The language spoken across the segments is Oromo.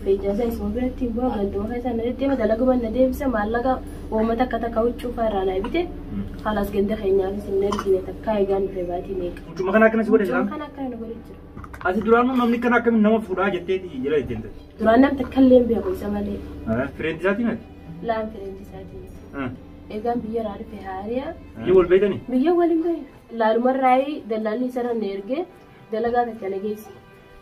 في إجازة اسمه بيرتي بوا غندو خيسا ندي ما دلقوا من ندي بس معلقة وما تكتا كوتشو فرانا بيته خلاص جند خينا في سنة كنا تكاي جان في باتي نيك. شو ما كنا كنا سوى الجرام؟ كنا نقول الجرام. هذه درانو نمني كنا كم نوع فورا جتة دي جلا يتنت. درانا بتكلم بيا كويس مالي. فريند ذاتي نت؟ لا فريند ذاتي. إيجان بيا راري في هاريا. يقول بيدني؟ بيا ولي بيا. لا المرة راي دلالي سر نيرجع دلقا تكلجيس.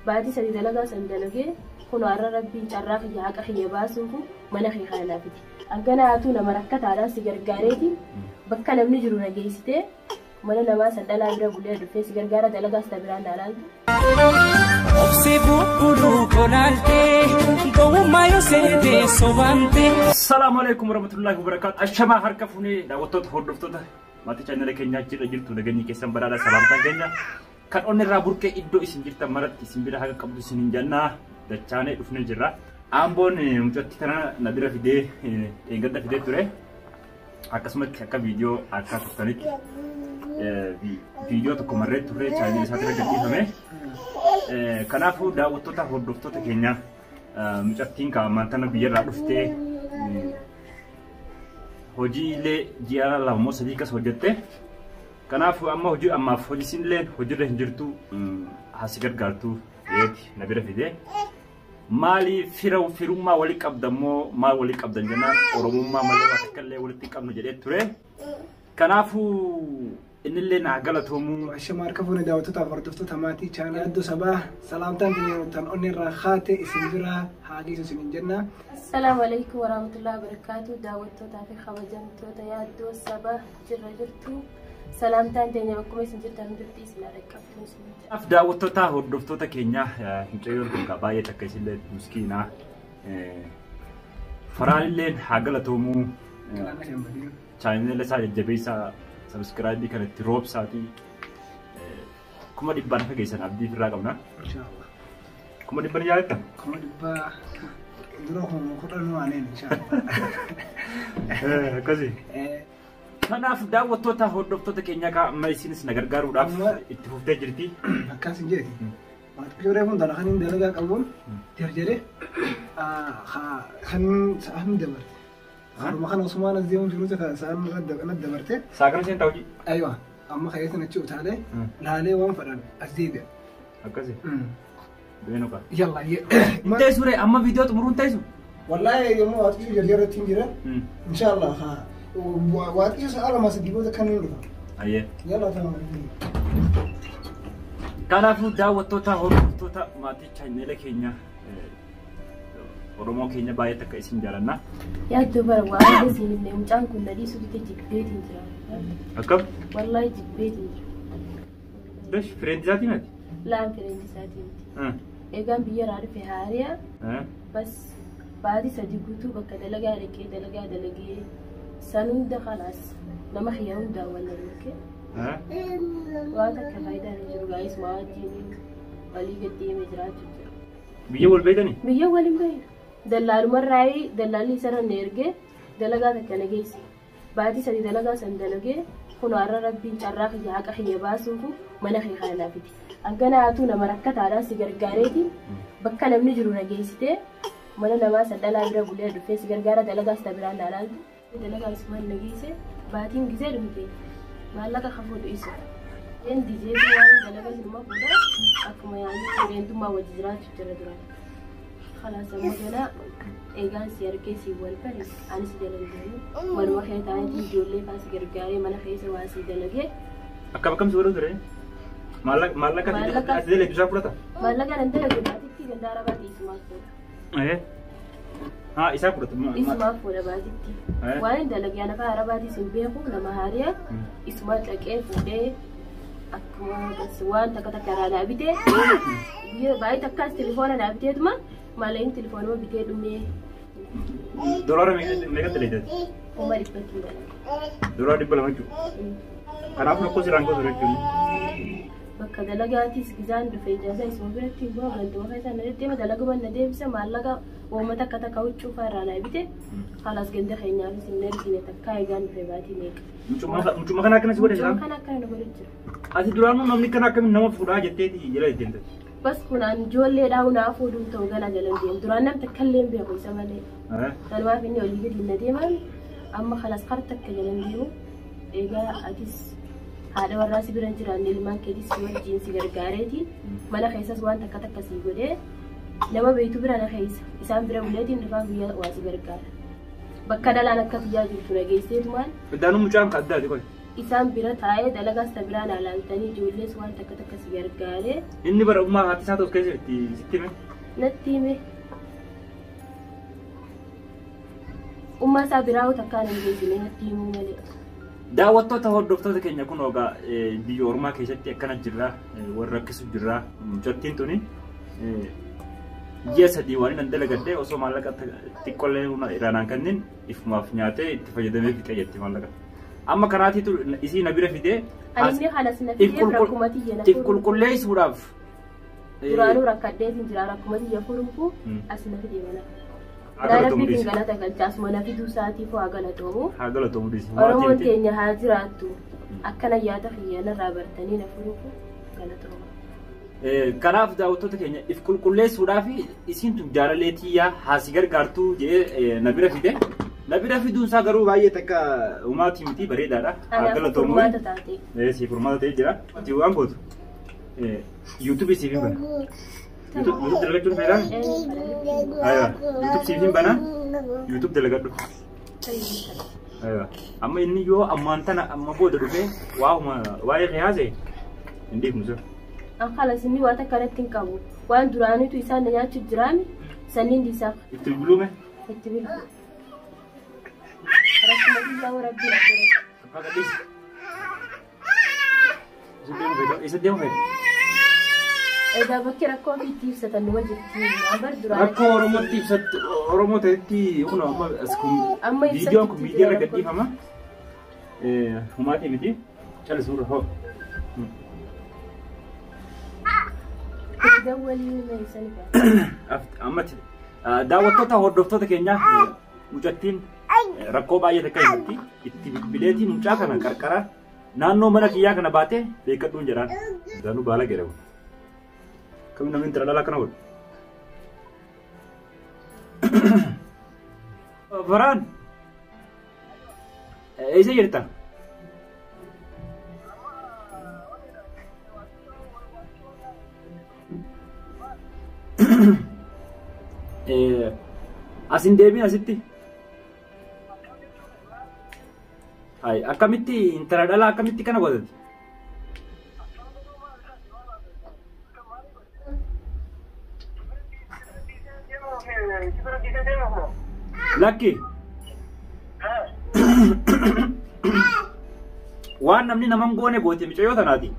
بعدي سري دلقا سندلقي. كنا على ربي جراح جاك أخي باسوكو مناخي خانا بدي أجانا عتونا مركت على سجر جاريتي بكنا بنجرو نجيسته منا نما سندلا غير بولي دفع سجر جارة دلقا استبران على السلام عليكم ورحمة الله وبركاته أشما هركفوني دعوتات هردفتوت ما تجينا كينيا جل جل تودعني كيسام برادة سلام تانجنا كان أن الرابور كإدو إسنجر تمرت إسنجر هذا قبض سنجنا دچانه ufne jirra ambon mucatti tana nadira fide engadda fide ture akkasumas akka video akka turtanitti video tokko marree ture channel isaa irra gadhiifame kanaafu daawwattoota hordoftoota keenya mucattiin kaamantana biyyarraa dhufte hojiilee ji'a lama sadii kas hojjette kanaafu amma hojii ammaaf hojiisinlee hojiirra hin jirtu hasi gargaartu yeeti nabira fide مالي فيروما ولي قبضمو ما ولي قبضن جنان أوروما مالي واتكلم ولي تقبض جديد ترى كنافو إن اللي نعقلتهم عشان أركبون دعوتها فردفتو تماتي كان يدو صباح سلامتان تنين أني راخاتي اسمجرا حاجيس سنين جنة. السلام عليكم ورحمة الله وبركاته دعوتو تعرف خواجمتو تيادو صباح جرجرتو سلامتان تنين بكم اسمجرا تنجرتي سلارك أفدا وتوتا هردفتوتا كينيا هنجيور كباية تكسيلة مسكينة فرالين حاجلتهمو channel saya jabisa subscribe di kanal Rob Sati kuma di ban kegiatan abdi firaqamna insyaallah kuma di ban jalan kuma di ba dulu ko danu anen insyaallah kasi kanaaf daawwattoota hordoftoota keenya ka maisinis nagargaaruudhaaf itti fuftee jirti akkas jeeti Juree kun dalagaan dalagaa qabuun jarjare kan sa'an dabarte haruma kan Usmaan azdeemuun jiru sa'an dabarte saakana seen ta'uji aywa amma kayyatan achi utaalee laalee waan fadhan azdeebi'a akkasi beenu ka yalla intee sure amma viidiyoo xumuruun ta'isu wallahi yommuu waaqni jarjaratti jira inshallah waaqni sa'ala mas diboota kan hin dhufa ayyee yalla ta'u kanaafuu daawwattoota hordoftoota maatii channel keenya Oromoo keenya baay'ee takka isin jaalanna yaaddu bara waan isin illee mucaan kun nadii suutte jibbeetiin jira akkam wallahi jibbeetiin jira dash friend zaatiin ati laan friend zaatiin eegaan biyya raadhi haariya bas baadii sadii guutuu bakka dalagaa dalagee sanuu dakhalaas nama khiyaamu daawwanna beekee وانا كفايدة نجرو جايز مواجهين ولي قديم إجراءات جرو بيجي والبيتني بيجي والبيت دلال مرة دلالي سر نيرجع دلقا تكنجيس بعدي سري دلقا سندلقي كنا على ربي جراح جاك أخي باسوكو مناخي خانا بدي أجانا عتونا مركت على سجر جاريتي بكنا بنجرو نجيسته منا نما سندلا غير بولي دفع سجر جارة دلقا استبران على دلقا اسمه نجيسه بعدين جزير مكي مالك خفود إيسا ين ديجي وانا دلقا زلما بودا أكما يعني رينتو ما وجزرات تردران خلاص مجانا إيغان سياركي سيوال فري أنا سيدلن جاني مروا خيط آيتي جولي فاسي گرگاري مانا خيسا واسي دلقي أكام سورو درين مالك أتدل إبزا فلتا مالك أنا دلقي باتي تي گندارا باتي اسمه أيه ها إسا فلتا اسمه فولا باتي تي وانا دلقي أنا فارا باتي سنبيخو لما هاريا اسمه تلقي فودي أكما بس وان تكتا كرانا بيتي باي تكاس تليفونا نابيتي دما مالين تليفون ما بيتي دمي دولار ميجا تليدات وما ريبتي دولار دبل مانجو أنا أفهم كوسي رانكو سوريكيو bakka dalagaatis gizaan dhufe ijaaza isuma biratti bu'aa galtoo keessaa nadeettee dalaguma nadeebisa maallaqa uummata akka takka huccuu faarraa naa bite halas ganda keenyaafis hin ergine takka eegaan dhufe baatii meeqa. Mucuma kana akkana si godhe jira? Kan akkana na godhe jira. Ati duraanuu namni kana akkamiin nama fuudhaa jetteeti jala ittiin taate? بس كنا نجولي داو نافو دون توغانا جلندين دران نم تكلم بيقو يسمالي أنا ما فيني أولي قد للنديما أما خلاص خرطك جلنديو إيجا أديس هذا والراسي برنجران للمان كديس سوى جينسي غرغاريتي مانا خيساس وان تكتك سيقودي لما بيتو برانا خيس إسان برا ولادي نفاق بيا واسي غرغار بكدا لانا كفيا جلتو نجيستيت مان بدانو مجام قدها دي كوي إسان برا تاية دلقاس تبرانا لانتاني جوليس وان تكتك سيغرغاري إني برا أمها هاتي ساتوس كيسي ستيمي نتيمي أمها سابراو تكانا نجيسي نتيمو ملي daawwattoota hordoftoota keenya kun ogaa biyya ormaa keessatti akkana jirra warra rakkisu jirra mucattiin tuni ji'a sadii waan hin dalagadde osoo maallaqa xiqqollee iraanaan kannin ifumaaf nyaatee itti fayyadamee fixee jetti maallaqa amma kanaatiitu isii na bira fidee if qulqulleessuudhaaf duraanuu rakkaddeetiin jira rakkumatiyya furuufu as na fidee mana Darabbi fingalata galchaas mana fiduu isaatiif haa galatoomu. Haa galatoomu dhiisi. Oromoon keenya haa jiraattu. Akkana yaada xiyyaana irraa bartanii na furuufu galatoomu. Kanaaf daawwattoota keenya if qulqulleessuudhaaf isiin tun jaalaleetiyyaa haa si gargaartuu jedhee na bira fide. Na bira fiduun isaa garuu baay'ee takka umaatii miti bareedaadha. Haa galatoomu. Furmaata taatee. Si furmaata ta'ee jira. Ati waan gootu. YouTube siif hin bana. YouTube dalagadhu fedhan? Aywa. YouTube siif hin bana? YouTube dalagadhu. Aywa. Amma inni yoo ammaan tana amma booda dhufee waa'ee qiyaase hin dhiifnu sir. An khalas inni waan akkanatti hin qabu. Waan duraanitu isaan na nyaachuuf jiraami sanniin diisaaf. Itti bilbiluume? Itti bilbilu. Rakkuma biyyaa warabbii na ture. Abbaa gadhiisi. Isa deemu fedha? Egaa bakki rakkoo ofiitti ibsatan numa jirti. Rakkoo Oromootti ibsatti Oromoo ta'etti kun amma viidiyoon kun miidiyaa irra gadhiifama. Humaatii miti. Callisuurra hoo. Ammatti daawwattoota hordoftoota keenyaa mucattiin rakkoo baay'ee takka jirti. Itti bilbileetiin mucaa kana qarqara naannoo mana kiyyaa kana baatee beekadhuun jedhaan. Danuu baala jedhamu. Kami namin terlalu kena buat. Farhan, isa cerita. Asin deebiin asitti. Ay, akkamitti intala dhalaa akkamitti kana godhati? Lucky. Waan namni naman goone goote micayyoo tanaati.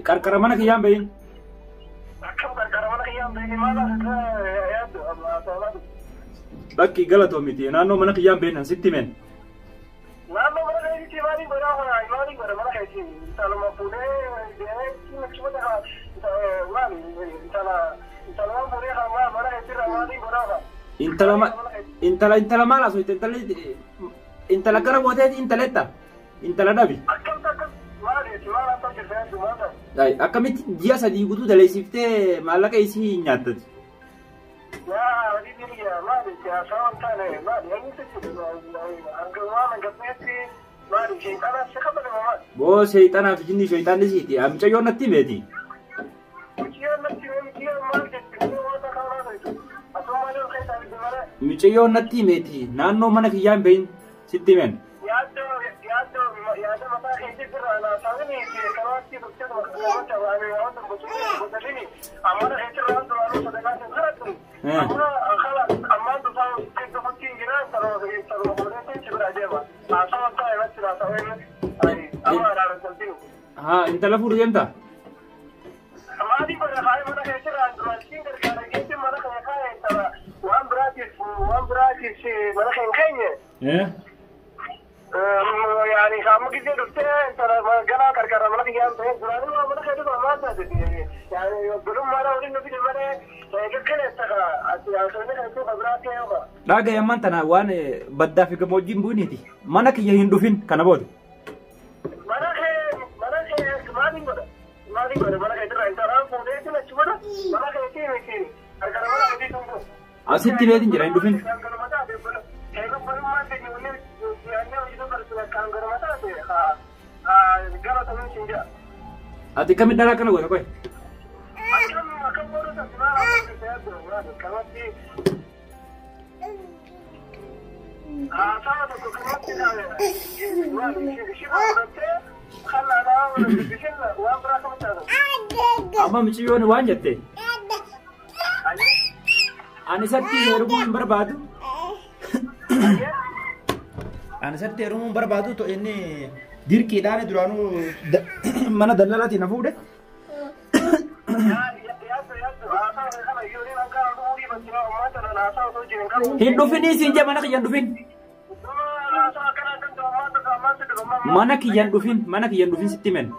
Qarqara mana kiyyaan bahin. Bakki galatoo miti naannoo mana kiyyaan bahin sitti men. Naannoo mana kiyyatti maaliin godhaa mana kiyyatti taluma fuudhee intala maala so intala gara gooteeti intaletta intala dhabi akkamitti ji'a sadii guutuu daleessiftee maallaqa isii nyaattati boo sheeyxanaaf jinni sheeyxaanni siiti mucayyoon natti meeti mucayyoon natti meeti naannoo mana kiyyaan bahin sitti men intala fuudhu deemta يعني خامك كده دكتور ترى جنا كركرة ملك يا أنت زراني ما ملك هذا ما تدري يعني بدون مرة ودين نبي المرة كده استخا أصلاً هذا خبرات يا أبا لا جاي أمان تنا وان بدأ في كموجين بونيتي مانا كي يهندوفين كنا بود mana keetii miti harkara mana keetii tumbu. Asitti beetin jira hin dhufin. Kan garuma taate eega balummaan ta'e waliin yaadne hojii tokko kan garuma taate gara ta'uu hin jira. Ati kami dala kana goota koy. Akkam boodota sinaa raawwatee yaaddu kamatti sawa tokko kamatti shiba godhattee khallaadhaa bishin waan biraa kamatti taatu. Amma miciyyoon waan jette. Ani satti heerumuu hin barbaadu. Ani satti heerumuu hin barbaadu to inni dirqiidhaan duraanuu mana daldalaatiin na fuudhe. Hin dhufinii siin jee mana kiyyan dhufin. Mana kiyyan dhufin sitti men.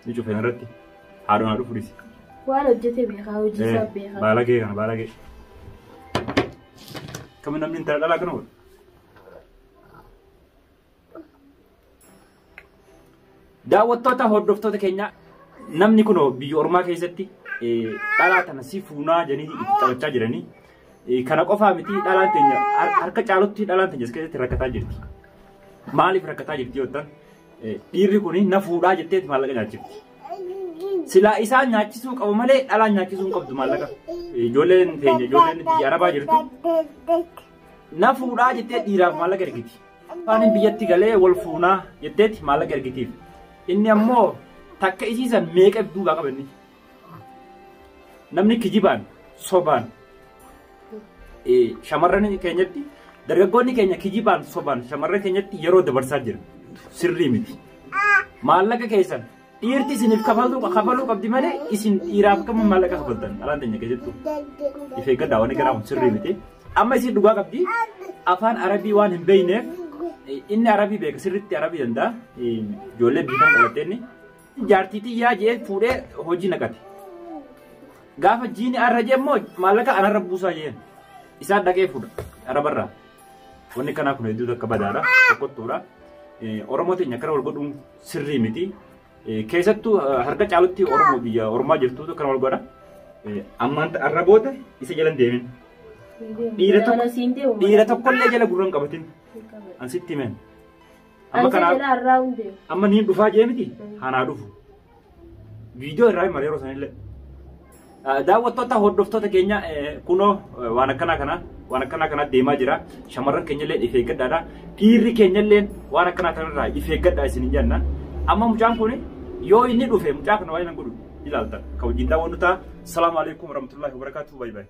Ni cufeen irratti haadhoon haadhu fudhisi. Waan hojjete beekaa hojii isaa beekaa. Baalagee kana baalagee. Kami namni intala dhalaa kana godhu. Daawwattoota hordoftoota keenya namni kun biyya ormaa keessatti dhalaa tana si fuunaa jedhanii itti taphachaa jiranii. Kana qofaa miti dhalaan teenya harka caalutti dhalaan teenya keessatti rakkataa jirti. Maaliif rakkataa jirti yoo ta'an dhiirri kun na fuudhaa jetteeti maallaqa nyaachifti. Silaa isaan nyaachisuu qabu malee dhalaan nyaachisuu hin qabdu maallaqa. Ijoolleen teenya ijoolleen biyya arabaa jirtu na fuudhaa jettee dhiiraaf maallaqa ergiti. Afaan biyyatti galee wal fuunaa jetteeti maallaqa ergitiif. Inni ammoo takka isiisan meeqa duubaa qabanni. Namni kijibaan sobaan shamarran keenyatti dargaggoonni keenya kijibaan sobaan shamarran keenyatti yeroo dabarsaa jira. Sirrii miti. Maallaqa keessan dhiirti isiniif kafaluu qabdi malee isin dhiiraaf kama maallaqa kafaltan dhalaan teenya keessattu. Ifee gaddaa waan garaa sirrii miti. Amma isin dhugaa qabdi afaan arabii waan hin beeyneef inni arabii beeka sirriitti arabii danda'a. Ijoollee biifan dhalatteenni jaartiitii yaa jee fuudhee hojii naqate. Gaafa jiini arra jemmoo maallaqa anarra buusaa jeen. Isaan dhaqee fuudha arabarraa. Wanni kanaa kun hedduu akka badaadha tokkottuudha. Oromoo teenya akkana wal godhuun sirrii miti. Keessattuu harka caalutti Oromoo biyya Oromaa jirtuutu akkana wal godha. Ammaan arra booda isa jala deemin. Dhiira tokkollee jala gurra hin qabatin. An sitti himen. Amma niin dhufaa jee miti hanaa dhufu. Viidiyoo irraa hin mareeroo sanillee. Daawwattoota hordoftoota keenya kunoo waan akkanaa kana deemaa jira. Shamarran keenyallee ifee gaddaadha. Dhiirri keenyallee waan akkanaa kanarraa ifee gaddaa isin hin jenna. Amma mucaan kun yoo inni dhufe mucaa kana waan hin godhu ilaaltan. Ka wajjin daawwannu ta'a. Salaamu alaikum warahmatullahi wabarakatuh. Bye bye.